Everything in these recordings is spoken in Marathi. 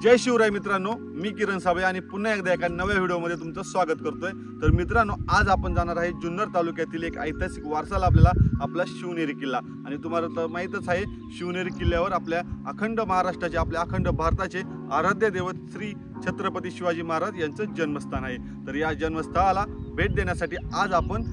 जय शिवराय मित्रांनो, मी किरण साबळे आणि पुन्हा एकदा एका नव्या व्हिडिओमध्ये तुमचं स्वागत करतोय। तर मित्रांनो, आज आपण जाणार आहे जुन्नर तालुक्यातील एक ऐतिहासिक वारसा लाभलेला आपला शिवनेरी किल्ला। आणि तुम्हाला तर माहीतच आहे, शिवनेरी किल्ल्यावर आपल्या अखंड महाराष्ट्राचे, आपल्या अखंड भारताचे आराध्य दैवत श्री छत्रपती शिवाजी महाराज यांचं जन्मस्थान आहे। तर या जन्मस्थळाला भेट देण्यासाठी आज आपण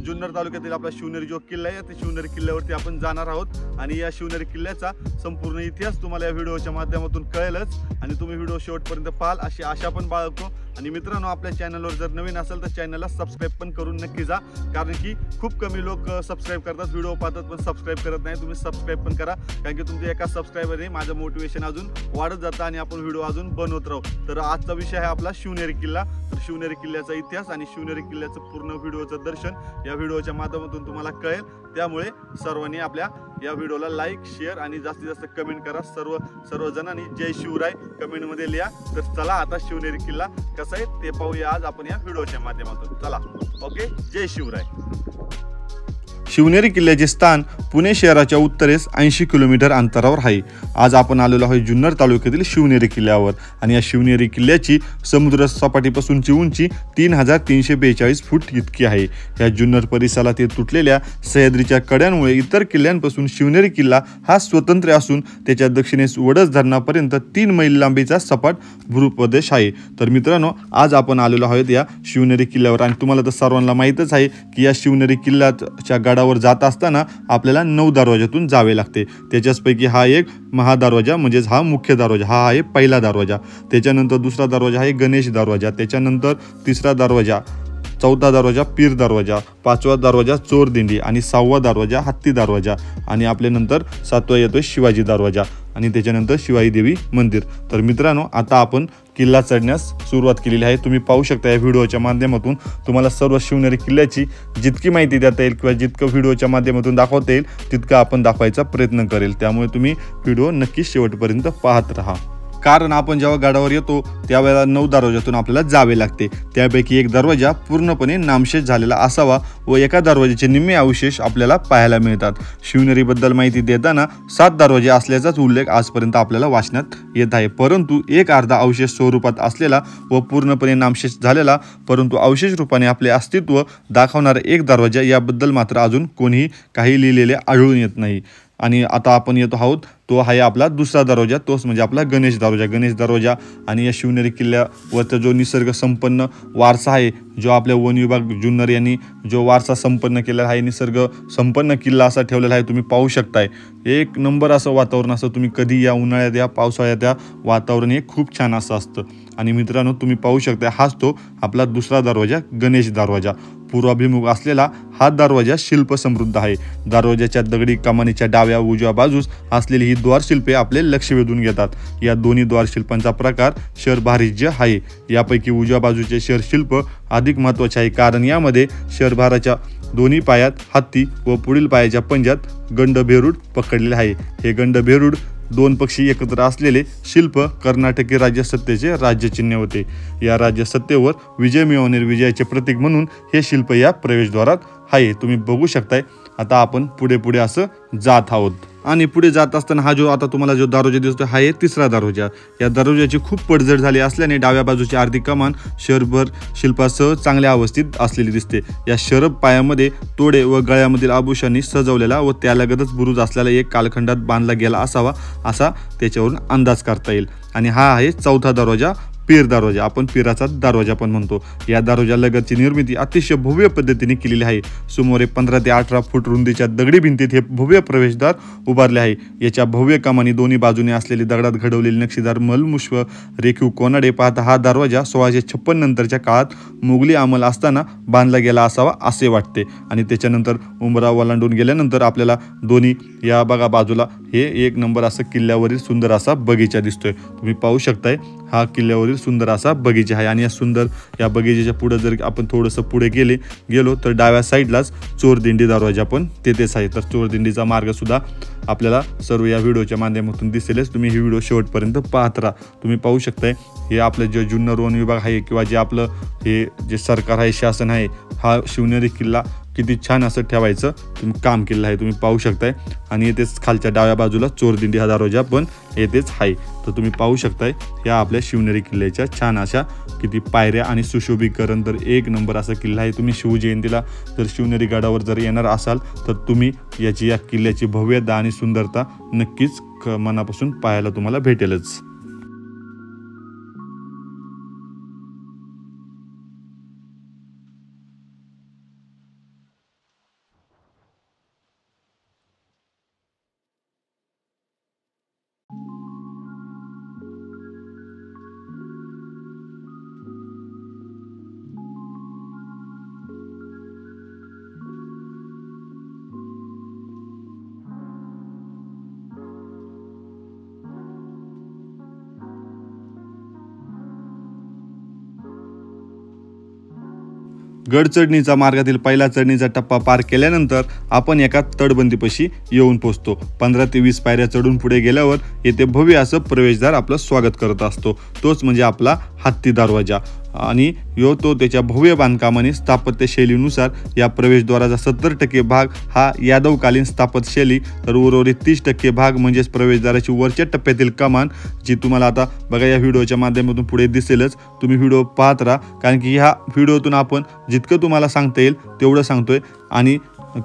जुन्नर तालुक्यातील आपला शिवनेरी जो किल्ला आहे, त्या शिवनेरी किल्ल्यावरती आपण जाणार आहोत। आणि या शिवनेरी किल्ल्याचा संपूर्ण इतिहास तुम्हाला या व्हिडिओच्या माध्यमातून कळेलच आणि तुम्ही व्हिडिओ शेवटपर्यंत पाहाल अशी आशा पण बाळगतो। आणि मित्रांनो, आपल्या चॅनलवर जर नवीन असेल तर चॅनलला सबस्क्राईब पण करून नक्की जा, कारण की खूप कमी लोक सबस्क्राईब करतात, व्हिडिओ पाहतात पण सबस्क्राईब करत नाही। तुम्ही सबस्क्राईब पण करा, कारण की तुमच्या एका सबस्क्राईबरने माझं मोटिवेशन अजून वाढत जातं आणि आपण व्हिडिओ अजून बनवत राहू। तर आजचा विषय आहे आपला शिवनेरी किल्ला। तर शिवनेरी किल्ल्याचा इतिहास आणि शिवनेरी किल्ल्याचं पूर्ण व्हिडिओचं दर्शन या व्हिडिओच्या माध्यमातून तुम्हाला कळेल। त्यामुळे सर्वांनी आपल्या या व्हिडिओला लाईक, शेअर आणि जास्तीत जास्त कमेंट करा। सर्वजणांनी जय शिवराय कमेंटमध्ये लिहा। तर चला आता शिवनेरी किल्ला कसा आहे ते पाहूया आज आपण या व्हिडिओच्या माध्यमातून। चला, ओके, जय शिवराय। शिवनेरी किल्ल्याचे स्थान पुणे शहराच्या उत्तरेस 80 किलोमीटर अंतरावर आहे। आज आपण आलेलो आहोत जुन्नर तालुक्यातील शिवनेरी किल्ल्यावर आणि या शिवनेरी किल्ल्याची समुद्र सपाटीपासूनची उंची 3342 फूट इतकी आहे। या जुन्नर परिसराला ते तुटलेल्या सह्याद्रीच्या कड्यांमुळे इतर किल्ल्यांपासून शिवनेरी किल्ला हा स्वतंत्र असून त्याच्या दक्षिणेस वडस धरणापर्यंत 3 मैल लांबीचा सपाट भूप्रदेश आहे। तर मित्रांनो, आज आपण आलेलो आहोत या शिवनेरी किल्ल्यावर आणि तुम्हाला तर सर्वांना माहीतच आहे की या शिवनेरी किल्ल्याच्या गडावर जात असताना आपल्याला 9 दरवाजातून जावे लागते। त्याच्यापैकी हा एक महादरवाजा म्हणजेच हा मुख्य दरवाजा, हा आहे पहिला दरवाजा। त्याच्यानंतर दुसरा दरवाजा आहे गणेश दरवाजा, त्याच्यानंतर तिसरा दरवाजा, चौथा दरवाजा पीर दरवाजा, पाचवा दरवाजा चोर दिंडी आणि 6वा दरवाजा हत्ती दरवाजा आणि आपल्या नंतर 7वा येतोय शिवाजी दरवाजा आणि त्याच्यानंतर शिवाई देवी मंदिर। तर मित्रांनो, आता आपण किल्ला चढण्यास सुरुवात केलेली आहे। तुम्ही पाहू शकता या व्हिडिओच्या माध्यमातून तुम्हाला सर्व शिवनेरी किल्ल्याची जितकी माहिती देता येईल किंवा जितकं व्हिडिओच्या माध्यमातून दाखवता येईल तितकं आपण दाखवायचा प्रयत्न करेल। त्यामुळे तुम्ही व्हिडिओ नक्की शेवटपर्यंत पाहत राहा, कारण आपण जेव्हा गडावर येतो त्यावेळेला 9 दरवाजातून आपल्याला जावे लागते। त्यापैकी एक दरवाजा पूर्णपणे नामशेष झालेला असावा व एका दरवाजाचे निम्मे अवशेष आपल्याला पाहायला मिळतात। शिवनेरीबद्दल माहिती देताना 7 दरवाजे असल्याचाच उल्लेख आजपर्यंत आपल्याला वाचण्यात येत आहे, परंतु एक अर्धा अवशेष स्वरूपात असलेला व पूर्णपणे नामशेष झालेला परंतु अवशेष रूपाने आपले अस्तित्व दाखवणारा एक दरवाजा याबद्दल मात्र अजून कोणीही काही लिहिलेले आढळून येत नाही। आणि आता आपण येतो आहोत तो आहे आपला दुसरा दरवाजा, तोच म्हणजे आपला गणेश दरवाजा। गणेश दरवाजा आणि या शिवनेरी किल्ल्यावरचा जो निसर्ग संपन्न वारसा आहे, जो आपल्या वन विभाग जुन्नर यांनी जो वारसा संपन्न केलेला आहे, निसर्ग संपन्न किल्ला असा ठेवलेला आहे। तुम्ही पाहू शकताय एक नंबर असं वातावरण असं तुम्ही कधी या उन्हाळ्यात या पावसाळ्यात या वातावरण हे खूप छान असं असतं। आणि मित्रांनो, तुम्ही पाहू शकता हाच तो आपला दुसरा दरवाजा गणेश दरवाजा। पूर्वाभिमुख असलेला हा दरवाजा शिल्प समृद्ध आहे। दरवाजाच्या दगडी कमानीच्या डाव्या उजव्या बाजूस असलेली ही द्वारशिल्पे आपले लक्ष वेधून घेतात। या दोन्ही द्वारशिल्पांचा प्रकार शरभारिज्य आहे। यापैकी उजव्या बाजूचे शरशिल्प अधिक महत्त्वाचे आहे, कारण यामध्ये शरभाराच्या दोन्ही पायात हत्ती व पुढील पायाच्या पंजात गंडभेरूड पकडलेले आहे। हे गंडभेरूड 2 पक्षी एकत्र असलेले शिल्प कर्नाटकी राज्यसत्तेचे राज्यचिन्ह होते। या राज्यसत्तेवर विजय मिळवणारे विजयाचे प्रतीक म्हणून हे शिल्प या प्रवेशद्वारात आहे। तुम्ही बघू शकताय। आता आपण पुढे असं जात आहोत आणि पुढे जात असताना हा जो आता तुम्हाला जो दरवाजा दिसतो हा आहे तिसरा दरवाजा। या दरवाजाची खूप पडझड झाली असल्याने डाव्या बाजूची अर्धी कमान शरभर शिल्पासह चांगल्या अवस्थेत असलेली दिसते। या शरभ पायामध्ये तोडे व गळ्यामधील आभूषणांनी सजवलेला व त्यालगतच बुरुज असलेला एक कालखंडात बांधला गेला असावा असा त्याच्यावरून अंदाज करता येईल। आणि हा आहे चौथा दरवाजा पीर दरवाजा, आपण पीराचा दरवाजा पण म्हणतो। या दरवाजालगतची निर्मिती अतिशय भव्य पद्धतीने केलेली आहे। सुमारे 15 ते 18 फूट रुंदीच्या दगडी भिंतीत हे भव्य प्रवेशद्वार उभारले आहे। याच्या भव्य कमानी दोन्ही बाजूने असलेली दगडात घडवलेली नक्षीदार मलमुश्व रेखीव कोनाडे पाहता हा दरवाजा 1656 नंतरच्या काळात मुघली अंमल असताना बांधला गेला असावा असे वाटते। आणि त्याच्यानंतर उंबरा ओलांडून गेल्यानंतर आपल्याला दोन्ही या बघा बाजूला हे एक नंबर असं किल्ल्यावरील सुंदर असा बगीचा दिसतोय। तुम्ही पाहू शकताय हा किल्ल्यावरील सुंदर असा बगीचा आहे। आणि या बगीच्याच्या पुढे जर आपण थोडंसं पुढे गेलो तर डाव्या साईडलाच चोरदिंडी दरवाजा पण तेथेच आहे। तर चोरदिंडीचा मार्ग सुद्धा आपल्याला सर्व या व्हिडिओच्या माध्यमातून दिसेलच। तुम्ही ही व्हिडिओ शेवटपर्यंत पाहत राहा। तुम्ही पाहू शकताय हे आपलं जे जुन्नर वन विभाग आहे किंवा जे आपलं हे जे सरकार आहे, शासन आहे, हा शिवनेरी किल्ला किती छान असं ठेवायचं तुम्ही काम केलेलं आहे, तुम्ही पाहू शकताय. आणि येथेच खालच्या डाव्या बाजूला चोरदिंडी हा दरवाजा पण येथेच आहे. तर तुम्ही पाहू शकताय या आपल्या शिवनेरी किल्ल्याच्या छान अशा किती पायऱ्या आणि सुशोभीकरण. तर एक नंबर असा किल्ला आहे. तुम्ही शिवजयंतीला जर शिवनेरी गडावर जर येणार असाल तर तुम्ही या किल्ल्याची भव्यता आणि सुंदरता नक्कीच मनापासून पाहायला तुम्हाला भेटेलच. गड चढणीचा मार्गातील पहिला चढणीचा टप्पा पार केल्यानंतर आपण एका तटबंदीपाशी येऊन पोहोचतो. 15 ते 20 पायऱ्या चढून पुढे गेल्यावर येथे भव्य असं प्रवेशद्वार आपलं स्वागत करत असतो. तोच म्हणजे आपला हत्ती दरवाजा. आणि तो त्याच्या भव्य बांधकामाने स्थापत्य शैलीनुसार या प्रवेशद्वाराचा 70% भाग हा यादवकालीन स्थापत्यशैली, तर उर्वरित 30% भाग म्हणजेच प्रवेशद्वाराची वरच्या टप्प्यातील कमान, जी तुम्हाला आता बघा या व्हिडिओच्या माध्यमातून पुढे दिसेलच. तुम्ही व्हिडिओ पाहत राहा, कारण की ह्या व्हिडिओतून आपण जितकं तुम्हाला सांगता येईल तेवढं सांगतोय. आणि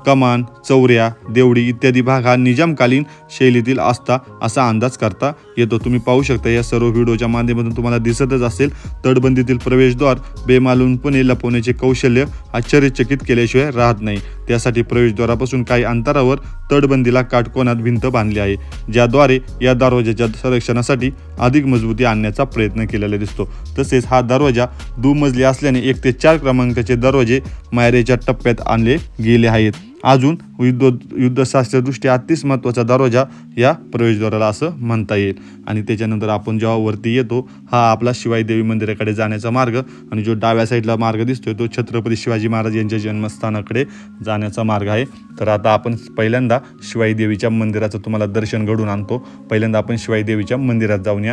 कमान, चौऱ्या, देवडी इत्यादी भाग हा निजामकालीन शैलीतील असता असा अंदाज करता येतो. तुम्ही पाहू शकता या सर्व व्हिडिओच्या माध्यमातून तुम्हाला दिसतच असेल. तटबंदीतील प्रवेशद्वार बेमालूमपणे लपवण्याचे कौशल्य आश्चर्यचकित केल्याशिवाय राहत नाही. त्यासाठी प्रवेशद्वारापासून काही अंतरावर तटबंदीला काटकोनात भिंत बांधली आहे, ज्याद्वारे या दरवाजाच्या संरक्षणासाठी अधिक मजबूती आणण्याचा प्रयत्न केलेला दिसतो. तसेच हा दरवाजा दुमजली असल्याने 1 ते 4 क्रमांकाचे दरवाजे मायरेच्या टप्प्यात आणले गेले आहेत. अजून युद्धशास्त्रदृष्ट्या अतिशय महत्त्वाचा दरवाजा या प्रवेशद्वाराला असं म्हणता येईल. आणि त्याच्यानंतर आपण जेव्हा वरती येतो, हा आपला शिवाई देवी मंदिराकडे जाण्याचा मार्ग, आणि जो डाव्या साईडला मार्ग दिसतोय तो छत्रपती शिवाजी महाराज यांच्या जन्मस्थानाकडे जाण्याचा मार्ग आहे. तर आता आपण पहिल्यांदा शिवाई देवीच्या मंदिराचं तुम्हाला दर्शन घडवून आणतो. पहिल्यांदा आपण शिवाई देवीच्या मंदिरात जाऊन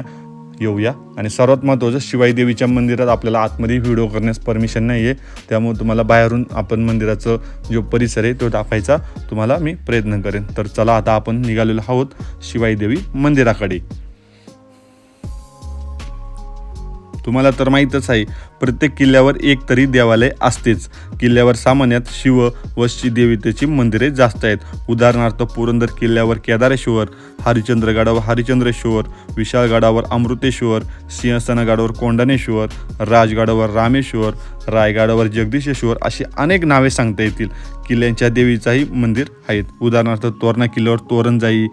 येऊया. आणि सर्वात महत्त्वाचं, शिवाई देवीच्या मंदिरात आपल्याला आतमध्ये व्हिडिओ करण्यास परमिशन नाही आहे, त्यामुळे तुम्हाला बाहेरून आपण मंदिराचं जो परिसर आहे तो दाखवायचा तुम्हाला मी प्रयत्न करेन. तर चला आता आपण निघालेलो आहोत शिवाई देवी मंदिराकडे. तुम्हाला तर माहीतच आहे, प्रत्येक किल्ल्यावर एक तरी देवालय असतेच. किल्ल्यावर सामान्यात शिव व देवतेची मंदिरे जास्त आहेत. उदाहरणार्थ पुरंदर किल्ल्यावर केदारेश्वर, हरिश्चंद्रगडावर हरिश्चंद्रेश्वर, विशाळगडावर अमृतेश्वर, सिंहस्थानगडावर कोंढाणेश्वर, राजगडावर रामेश्वर, रायगडावर जगदीशेश्वर अशी अनेक नावे सांगता येतील. किल्ल्यांच्या देवीचाही मंदिर आहेत. उदाहरणार्थ तोरणा किल्ल्यावर तोरणजाई,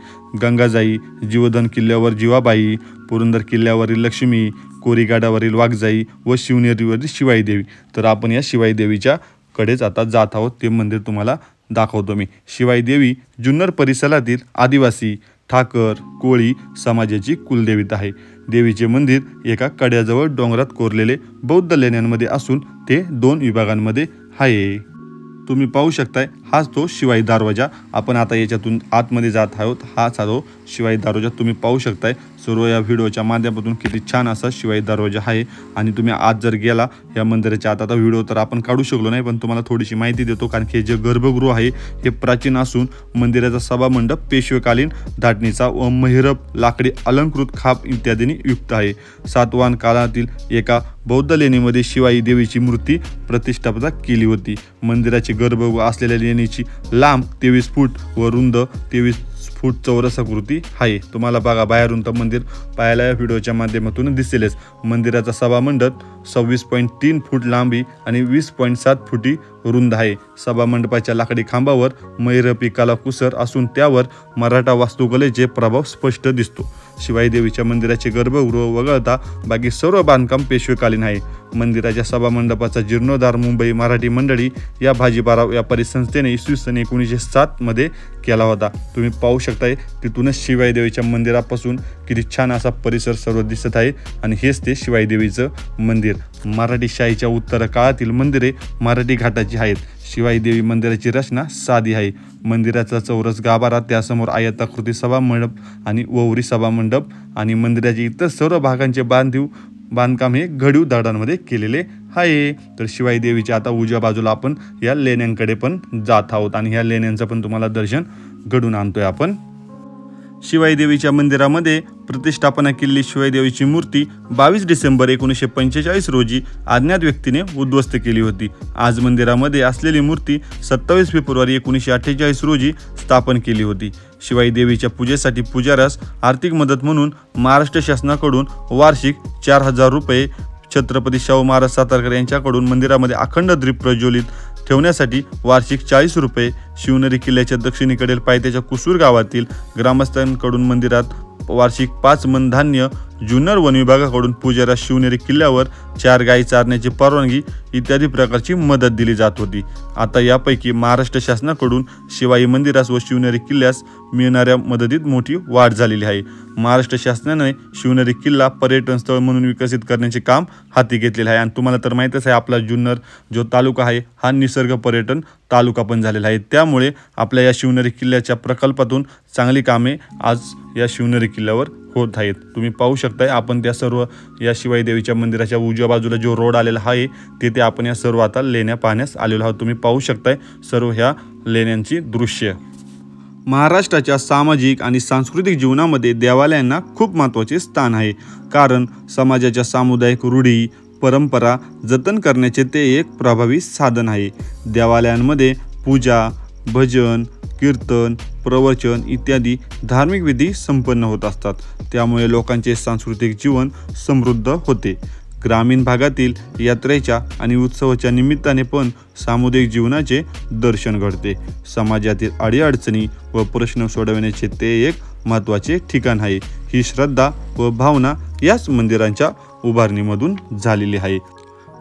गंगाजाई, जीवधन किल्ल्यावर जीवाबाई, पुरंदर किल्ल्यावरील लक्ष्मी, कोरीगडावरील वाघजाई व शिवनेरीवरील शिवाई देवी. तर आपण या शिवाई देवीच्या कडेच आता जात आहोत. ते मंदिर तुम्हाला दाखवतो मी. शिवाई देवी जुन्नर परिसरातील आदिवासी, ठाकर, कोळी समाजाची कुलदेवता आहे. देवीचे मंदिर एका कड्याजवळ डोंगरात कोरलेले बौद्ध लेण्यांमध्ये असून ते 2 विभागांमध्ये आहे. तुम्ही पाहू शकताय हाच तो शिवाई दरवाजा. आपण आता याच्यातून आतमध्ये जात आहोत. हाच तो शिवाई दरवाजा तुम्ही पाहू शकताय. सर्व या व्हिडिओच्या माध्यमातून किती छान असा शिवाई दरवाजा आहे. आणि तुम्ही आत जर गेला या मंदिराच्या आत, आता व्हिडिओ तर आपण काढू शकलो नाही, पण तुम्हाला थोडीशी माहिती देतो. कारण की जे गर्भगृह आहे हे प्राचीन असून मंदिराचा सभामंडप पेशवेकालीन धाटणीचा व महिरप, लाकडी अलंकृत खांब इत्यादींनी युक्त आहे. सातवाहन काळातील एका बौद्ध लेणीमध्ये शिवाई देवीची मूर्ती प्रतिष्ठापना केली होती. मंदिराचे गर्भगृह असलेल्या लेणीची लांब 23 फूट व रुंद 23 फूट चौरस आकृती आहे. तुम्हाला बघा बाहेरून तर मंदिर पाहायला या व्हिडिओच्या माध्यमातून दिसेलच. मंदिराचा सभामंडप 26.3 फूट लांबी आणि 20.7 फुटी रुंद आहे. सभामंडपाच्या लाकडी खांबावर महिरपी कलाकुसर असून त्यावर मराठा वास्तुकलेचे प्रभाव स्पष्ट दिसतो. शिवाई देवीच्या मंदिराचे गर्भगृह वगळता बाकी सर्व बांधकाम पेशवेकालीन आहे. मंदिराच्या सभामंडपाचा जीर्णोद्धार मुंबई मराठी मंडळी या भाजीपाला व्यापारी संस्थेने इसवी सन 1907 मध्ये केला होता. तुम्ही पाहू शकताय तिथूनच शिवाई देवीच्या मंदिरापासून किती छान असा परिसर सर्व दिसत आहे. आणि हेच ते शिवाई देवीचं मंदिर. मराठी शाहीच्या उत्तर काळातील मंदिरे मराठी घाटाची आहेत. शिवाई देवी मंदिराची रचना साधी आहे. मंदिराचा चौरस गाभारा, त्यासमोर आयताकृती सभामंडप आणि ववरी सभामंडप आणि मंदिराचे इतर सर्व भागांचे बांधीव बांधकाम हे घडीव दगडांमध्ये केलेले आहे। तर शिवाई देवीच्या आता उजव्या बाजूला आपण या लेण्यांकडे पण जात आहोत आणि ह्या लेण्यांचं पण तुम्हाला दर्शन घडून आणतोय आपण। शिवाई देवीच्या मंदिरामध्ये प्रतिष्ठापना केलेली शिवाई देवीची मूर्ती 22 डिसेंबर 1945 रोजी अज्ञात व्यक्तीने उद्ध्वस्त केली होती। आज मंदिरामध्ये असलेली मूर्ती 27 फेब्रुवारी 1948 रोजी स्थापन केली होती। शिवाई देवीच्या पूजेसाठी पुजाऱ्यास आर्थिक मदत म्हणून महाराष्ट्र शासनाकडून वार्षिक 4000 रुपये, छत्रपती शाहू महाराज सातारकर यांच्याकडून मंदिरामध्ये अखंड दीप प्रज्वलित ठेवण्यासाठी वार्षिक 40 रुपये, शिवनेरी किल्ल्याच्या दक्षिणेकडील पायथ्याच्या कुसूर गावातील ग्रामस्थांकडून मंदिरात वार्षिक 5 मन धान्य, जुन्नर वन विभागाकडून पुजाऱ्या शिवनेरी किल्ल्यावर 4 गायी चारण्याची परवानगी इत्यादी प्रकारची मदत दिली जात होती। आता यापैकी महाराष्ट्र शासनाकडून शिवाई मंदिरास व शिवनेरी किल्ल्यास मिळणाऱ्या मदतीत मोठी वाढ झालेली आहे। महाराष्ट्र शासनाने शिवनेरी किल्ला पर्यटन स्थळ म्हणून विकसित करण्याचे काम हाती घेतलेले आहे आणि तुम्हाला तर माहीतच आहे आपला जुन्नर जो तालुका आहे हा निसर्ग पर्यटन तालुका पण झालेला आहे। त्यामुळे आपल्या या शिवनेरी किल्ल्याच्या प्रकल्पातून चांगली कामे आज या शिवनेरी किल्ल्यावर होत आहेत। तुम्ही पाहू शकताय आपण त्या सर्व या शिवाई देवीच्या मंदिराच्या उजव्या बाजूला जो रोड आलेला आहे तिथे आपण या सर्व आता लेण्या पाहण्यास आलेलो आहोत। तुम्ही पाहू शकताय सर्व ह्या लेण्यांची दृश्य। महाराष्ट्राच्या सामाजिक आणि सांस्कृतिक जीवनामध्ये देवालयांना खूप महत्त्वाचे स्थान आहे, कारण समाजाच्या सामुदायिक रूढी परंपरा जतन करण्याचे ते एक प्रभावी साधन आहे। देवालयांमध्ये पूजा, भजन, कीर्तन, प्रवचन इत्यादी धार्मिक विधी संपन्न होत असतात। त्यामुळे लोकांचे सांस्कृतिक जीवन समृद्ध होते। ग्रामीण भागातील यात्रेच्या आणि उत्सवाच्या निमित्ताने पण सामुदायिक जीवनाचे दर्शन घडते। समाजातील अडीअडचणी व प्रश्न सोडवण्याचे ते एक महत्त्वाचे ठिकाण आहे। ही श्रद्धा व भावना याच मंदिरांच्या उभारणीमधून झालेली आहे।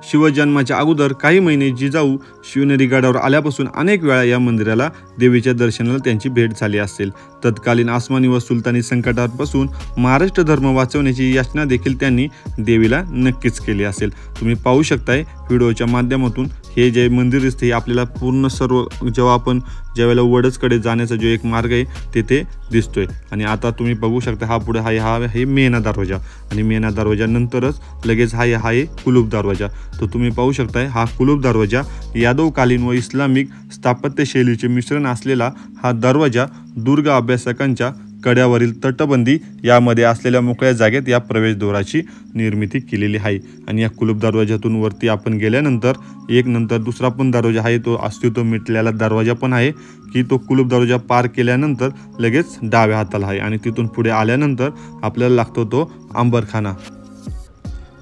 शिवजन्माच्या अगोदर काही महिने जिजाऊ शिवनेरी गडावर आल्यापासून अनेक वेळा या मंदिराला देवीच्या दर्शनाला त्यांची भेट झाली असेल। तत्कालीन आसमानी व सुलतानी संकटापासून महाराष्ट्र धर्म वाचवण्याची याचना देखील त्यांनी देवीला नक्कीच केली असेल। तुम्ही पाहू शकताय व्हिडिओच्या माध्यमातून हे जे मंदिर दिसते हे आपल्याला पूर्ण सर्व जेव्हा आपण ज्यावेळेला वडसकडे जाण्याचा जो एक मार्ग आहे तिथे दिसतोय। आणि आता तुम्ही बघू शकता हा पुढे हा मेना दरवाजा आणि मेना दरवाजा नंतरच लगेच हा आहे कुलूप दरवाजा। तर तुम्ही पाहू शकताय हा कुलूप दरवाजा यादवकालीन व इस्लामिक स्थापत्य शैलीचे मिश्रण असलेला हा दरवाजा दुर्ग अभ्यासकांच्या कड्यावरील तटबंदी यामध्ये असलेल्या मोकळ्या जागेत या प्रवेशद्वाराची निर्मिती केलेली आहे। आणि या कुलूप दरवाजातून वरती आपण गेल्यानंतर एक नंतर दुसरा पण दरवाजा आहे, तो अस्तित्व मिटलेला दरवाजा पण आहे की तो कुलूप दरवाजा पार केल्यानंतर लगेच डाव्या हाताला आहे आणि तिथून पुढे आल्यानंतर आपल्याला लागतो तो अंबरखाना।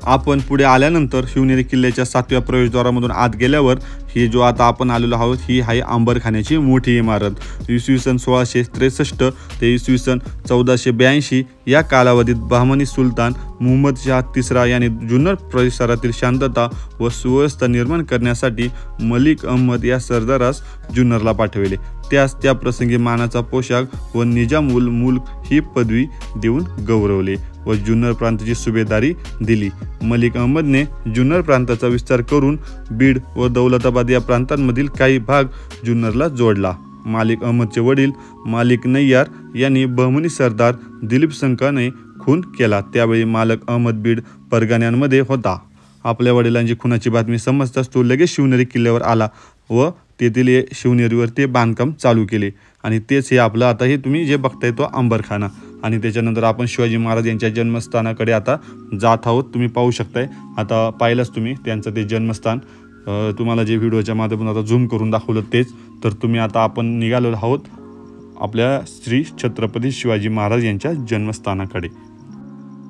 आपण पुढे आल्यानंतर शिवनेरी किल्ल्याच्या 7व्या प्रवेशद्वारामधून आत गेल्यावर ही जो आता आपण आलेलो आहोत ही आहे अंबरखान्याची मोठी इमारत। इसवी सन 1663 ते इसवी सन 1482 या कालावधीत बहमनी सुलतान मुहम्मद शाह तिसरा यांनी जुन्नर परिसरातील शांतता व सुव्यवस्था निर्माण करण्यासाठी मलिक अहमद या सरदारास जुन्नरला पाठविले। त्यास त्या प्रसंगी मानाचा पोशाख व निजाम उल मुल्क ही पदवी देऊन गौरवले व जुन्नर प्रांताची सुभेदारी दिली। मलिक अहमदने जुन्नर प्रांताचा विस्तार करून बीड व दौलताबाद या प्रांतांमधील काही भाग जुन्नरला जोडला। मालिक अहमदचे वडील मालिक नय्यार यांनी बहमनी सरदार दिलीप संकाने खून केला। त्यावेळी मालक अहमद बीड परगण्यांमध्ये होता। आपल्या वडिलांची खुनाची बातमी समजताच तो लगेच शिवनेरी किल्ल्यावर आला व तेथील शिवनेरीवर ते बांधकाम चालू केले आणि तेच हे आपलं आता हे तुम्ही जे बघताय तो अंबरखाना। आणि त्याच्यानंतर आपण शिवाजी महाराज यांच्या जन्मस्थानाकडे आता जात आहोत। तुम्ही पाहू शकताय आता पाहिलंच तुम्ही त्यांचं ते जन्मस्थान, तुम्हाला जे व्हिडिओच्या माध्यमातून आता झूम करून दाखवलं तेच। तर तुम्ही आता आपण निघालो आहोत आपल्या श्री छत्रपती शिवाजी महाराज यांच्या जन्मस्थानाकडे।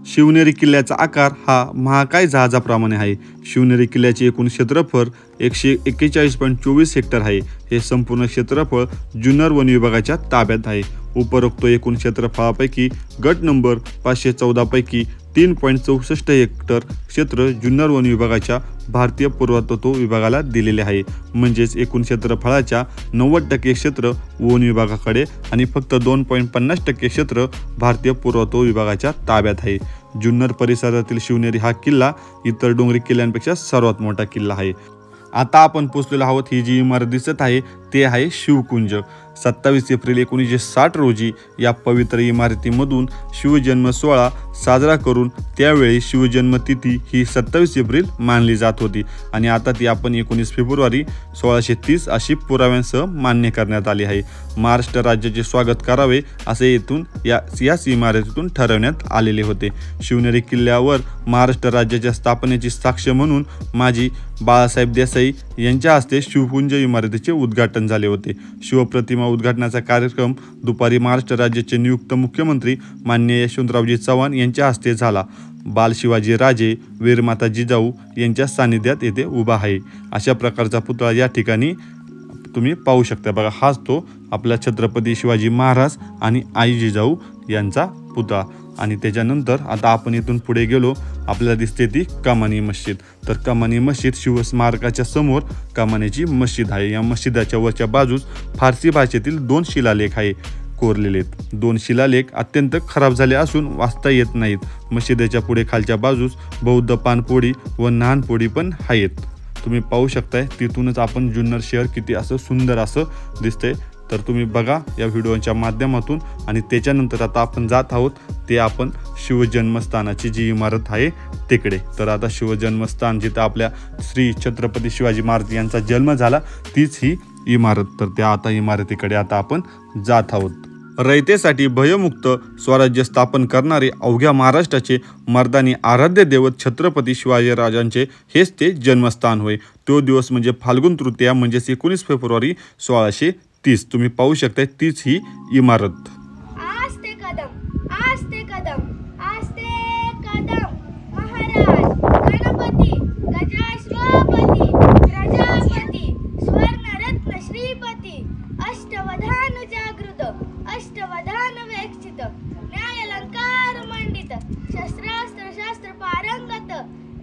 शिवनेरी किल्ल्याचा आकार हा महाकाय जहाजाप्रमाणे आहे। शिवनेरी किल्ल्याचे एकूण क्षेत्रफळ 141.24 हेक्टर आहे। हे संपूर्ण क्षेत्रफळ जुन्नर वन विभागाच्या ताब्यात आहे। उपरोक्त एकूण क्षेत्रफळापैकी गट नंबर 514 पैकी 3.64 हेक्टर क्षेत्र जुन्नर वन विभागाच्या भारतीय पुरातत्व विभागाला दिलेले आहे। म्हणजेच एकूण क्षेत्रफळाच्या 90% क्षेत्र वन विभागाकडे आणि फक्त 2.50% क्षेत्र भारतीय पुरातत्व विभागाच्या ताब्यात आहे। जुन्नर परिसरातील शिवनेरी हा किल्ला इतर डोंगरी किल्ल्यांपेक्षा सर्वात मोठा किल्ला आहे। आता आपण पोहोचलेलो आहोत, ही जी इमारत दिसत आहे ते आहे शिवकुंज। 27 एप्रिल 1960 रोजी या पवित्र इमारतीमधून शिवजन्म सोहळा साजरा करून त्यावेळी शिवजन्मतिथी ही 27 एप्रिल मानली जात होती आणि आता ती आपण 19 फेब्रुवारी 1630 अशी पुराव्यांसह मान्य करण्यात आली आहे. महाराष्ट्र राज्याचे स्वागत करावे असे येथून याच इमारतीतून ठरवण्यात आलेले होते. शिवनेरी किल्ल्यावर महाराष्ट्र राज्याच्या स्थापनेची साक्ष म्हणून माजी बाळासाहेब देसाई यांच्या हस्ते शिवपुंज इमारतीचे उद्घाटन झाले होते. शिवप्रतिमा उद्घाटनाचा कार्यक्रम दुपारी महाराष्ट्र राज्याचे नियुक्त मुख्यमंत्री माननीय यशवंतरावजी चव्हाण यांच्या हस्ते झाला. बाल शिवाजी राजे वीरमाता जिजाऊ यांच्या सानिध्यात येथे उभा आहे. अशा प्रकारचा पुतळा या ठिकाणी तुम्ही पाहू शकता. बघा, हाच तो आपला छत्रपती शिवाजी महाराज आणि आई जिजाऊ यांचा पुतळा. आणि त्याच्यानंतर आता आपण इथून पुढे गेलो, आपल्याला दिसते ती कमानी मस्जिद. तर कमानी मस्जिद शिवस्मारकाच्या समोर कमानीची मस्जिद आहे. या मस्जिदाच्या वरच्या बाजूस फारसी भाषेतील 2 शिलालेख आहे कोरलेले. 2 शिलालेख अत्यंत खराब झाले असून वाचता येत नाहीत. मस्जिदेच्या पुढे खालच्या बाजूस बौद्ध पानपोळी व नानपोळी पण आहेत. तुम्ही पाहू शकताय तिथूनच आपण जुन्नर शहर किती असं सुंदर असं दिसतंय. तर तुम्ही बघा या व्हिडिओच्या माध्यमातून. आणि त्याच्यानंतर आता आपण जात आहोत ते आपण शिवजन्मस्थानाची जी इमारत आहे तिकडे. तर आता शिवजन्मस्थान जिथं आपल्या श्री छत्रपती शिवाजी महाराज यांचा जन्म झाला तीच ही इमारत. तर त्या आता इमारतीकडे आता आपण जात आहोत. रयतेसाठी भयमुक्त स्वराज्य स्थापन करणारे अवघ्या महाराष्ट्राचे मर्दानी आराध्य दैवत छत्रपती शिवाजीराजांचे हेच ते जन्मस्थान होय. तो दिवस म्हणजे फाल्गुन तृतीया म्हणजेच 19 फेब्रुवारी 1630. तुम्ही पाहू शकता तीच ही इमारत. आस्ते कदम आस्ते कदम आस्ते कदम महाराज गणपती गजाश्वपती प्रजापती स्वर्णरत्न श्रीपती अष्टवधान जागृत अष्टवधान वेक्षित न्यायालंकार मंडित शस्त्रास्त्र शास्त्र पारंगत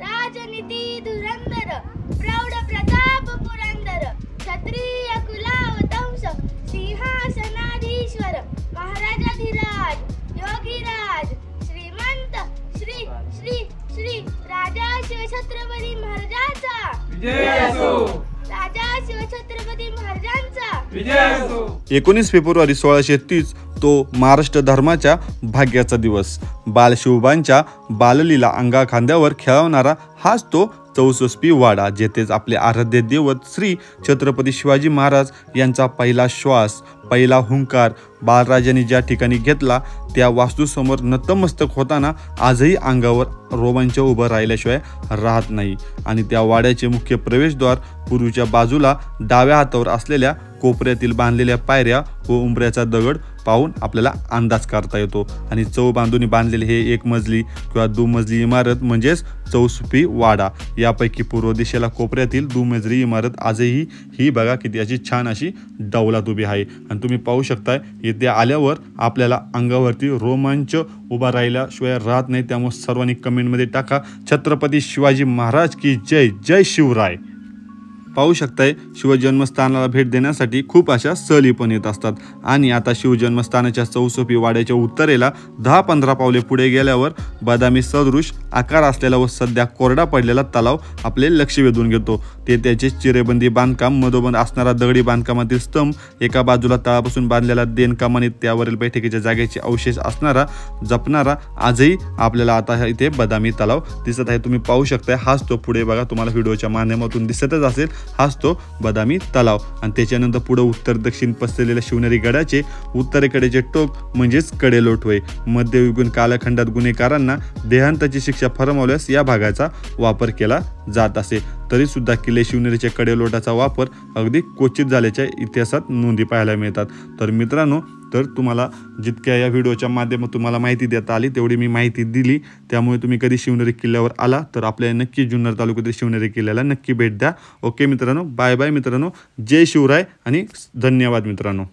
राजनीती धुरंधर प्रौढ प्रताप पुरंदर क्षत्रिय कुलावतंस सिंहासनाधीश्वर महाराजाधिराज योगीराज श्रीमंत श्री श्री श्री राजा शिवछत्रपती महाराजांचा विजय असो. राजा शिवछत्रपती महाराजांचा विजय असो. 19 फेब्रुवारी 1630 तो महाराष्ट्र धर्माच्या भाग्याचा दिवस. बालशिवबांच्या बाललीला अंगा खांद्यावर खेळवणारा हाच तो 64 वाडा, जेथेच आपले आराध्य दैवत श्री छत्रपती शिवाजी महाराज यांचा पहिला श्वास पहिला हुंकार बाळराजांनी ज्या ठिकाणी घेतला त्या वास्तूसमोर नतमस्तक होताना आजही अंगावर रोमांच उभं राहिल्याशिवाय राहत नाही. आणि त्या वाड्याचे मुख्य प्रवेशद्वार पूर्वीच्या बाजूला डाव्या हातावर असलेल्या कोपऱ्यातील बांधलेल्या पायऱ्या व उंबऱ्याचा दगड पाहून आपल्याला अंदाज करता येतो. आणि चौ बांधून बांधलेले हे 1 मजली किंवा 2 मजली इमारत म्हणजेच चौसुपी वाडा. यापैकी पूर्व दिशेला कोपऱ्यातील 2 मजली इमारत आजही ही बघा किती अशी छान अशी डौलात उभी आहे. आणि तुम्ही पाहू शकताय इथे आल्यावर आपल्याला अंगावरती रोमांच उभा राहिल्याशिवाय राहत नाही. त्यामुळे सर्वांनी कमेंटमध्ये टाका छत्रपती शिवाजी महाराज की जय. जय शिवराय. पाहू शकताय शिवजन्मस्थानाला भेट देण्यासाठी खूप अशा सहली पण येत असतात. आणि आता शिवजन्मस्थानाच्या चौसोपी वाड्याच्या उत्तरेला 10-15 पावले पुढे गेल्यावर बदामी सदृश आकार असलेला व सध्या कोरडा पडलेला तलाव आपले लक्ष वेधून घेतो. ते त्याचे चिरेबंदी बांधकाम, मधोमध असणारा दगडी बांधकामातील स्तंभ, एका बाजूला तळापासून बांधलेला देनकाम आणि त्यावरील बैठकीच्या जागेचे अवशेष असणारा जपणारा आजही आपल्याला आता इथे बदामी तलाव दिसत आहे. तुम्ही पाहू शकताय हाच तो पुढे बघा तुम्हाला व्हिडिओच्या माध्यमातून दिसतच असेल हाच तो बदामी तलाव. आणि त्याच्यानंतर पुढे उत्तर दक्षिण पसरलेल्या शिवनेरी गडाचे उत्तरेकडेचे टोक म्हणजेच कडेलोट होय. मध्ययुगीन कालखंडात गुन्हेगारांना देहांताची शिक्षा फरमावल्यास या भागाचा वापर केला जात असे. तरी सुद्धा किल्ले शिवनेरीच्या कडेलोटाचा वापर अगदी क्वचित झाल्याच्या इतिहासात नोंदी पाहायला मिळतात. तर मित्रांनो, तर तुम्हाला जितक्या या व्हिडिओच्या माध्यमातून मला माहिती देता आली तेवढी मी माहिती दिली. त्यामुळे तुम्ही कधी शिवनेरी किल्ल्यावर आला तर आपल्या नक्की जुन्नर तालुक्यातील शिवनेरी किल्ल्याला नक्की भेट द्या. ओके मित्रांनो, बाय बाय मित्रांनो. जय शिवराय आणि धन्यवाद मित्रांनो.